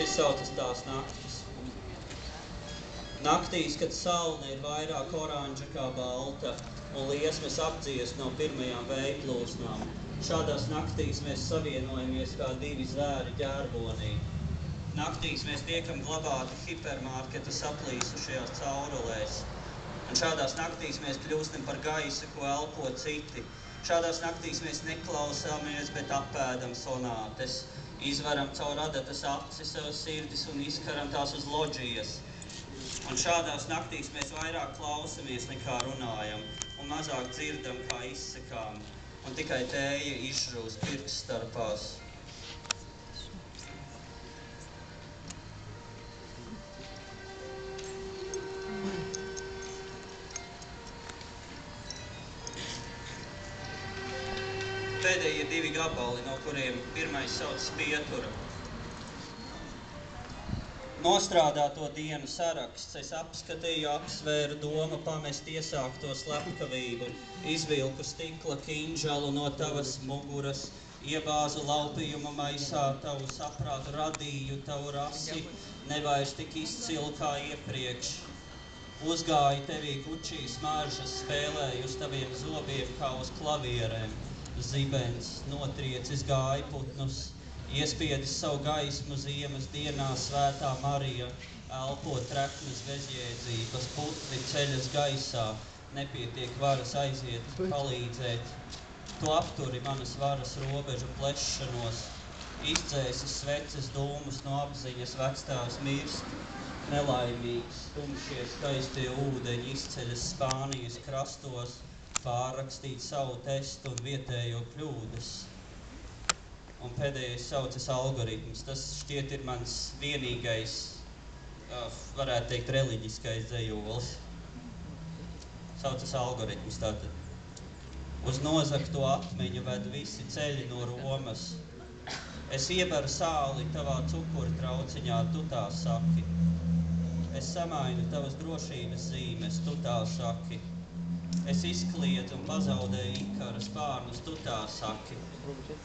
Šis saucas tās naktis. Naktīs, kad saule ir vairāk oranža kā balta un liesmas apdzies no pirmajām vēja plūsmām, šādās naktīs mēs savienojamies kā divi zvēri ģērbonī. Naktīs mēs tiekam glabāti hipermarketa saplīsušajās caurulēs. Un šādās naktīs mēs kļūstam par gaisu, ko elpo citi. Šādās naktīs mēs neklausāmies, bet apēdam sonātes. Izveram caur adatas acis sev sirdis un izkaram tās uz loģijas. Un šādās naktīs mēs vairāk klausamies nekā runājam, un mazāk dzirdam, kā izsakām. Un tikai tēja izžūst pirksstarpās. Pēdējie divi gabali, no kuriem pirmais saucas Pietura. Nostrādāto dienu saraksts es apskatīju, apsvēru domu pamest iesākto slepkavību, izvilku stikla kinžalu no tavas muguras, iebāzu laupījuma maisā tavu saprātu, radīju tavu rasi, nevairs tik izcilu kā iepriekš. Uzgāju tevī kučī smaržas, spēlēju uz taviem zobiem kā uz klavierēm. Zibens, notriecis gājputnus, iespiedis savu gaismu ziemas dienā, Svētā Marija, elpo treknas bezjēdzības, putni ceļas gaisā, nepietiek varas aiziet, palīdzēt. Tu apturi manas varas robežu plešanos, izdzēsi sveces dūmus no apziņas, vecstāvs mirst, nelaimīgs, tumšie skaistie ūdeņi izceļas Spānijas krastos, pārrakstīt savu testu un vietējo kļūdas. Un pēdējais saucas algoritms. Tas šķiet ir mans vienīgais, varētu teikt, reliģiskais dzejolis. Saucas algoritms tātad. Uz nozagto atmiņu ved visi ceļi no Romas. Es ieberu sāli tavā cukura trauciņā, tu tā saki. Es samainu tavas drošības zīmes, tu tā saki. Es izkliedzu un pazaudēju Ikara spārnus, tu tā saki.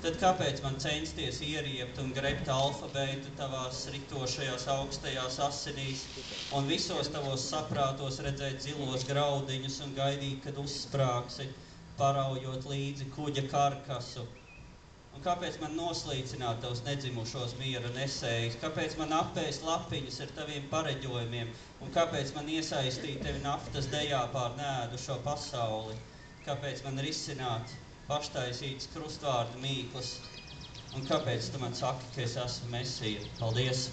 Tad kāpēc man censties ieriept un grebt alfabētu tavās ritošajās augstajās asinīs un visos tavos saprātos redzēt zilos graudiņus un gaidīt, kad uzsprāgsi, paraujot līdzi kuģa karkasu? Un kāpēc man noslīcināt tavus nedzimušos miera nesējus? Kāpēc man apēst lapiņas ar taviem pareģojumiem? Un kāpēc man iesaistīt tevi naftas dejā pār neēdušo pasauli? Kāpēc man risināt paštaisītas krustvārdu mīklas? Un kāpēc tu man saki, ka es esmu Mesija? Paldies!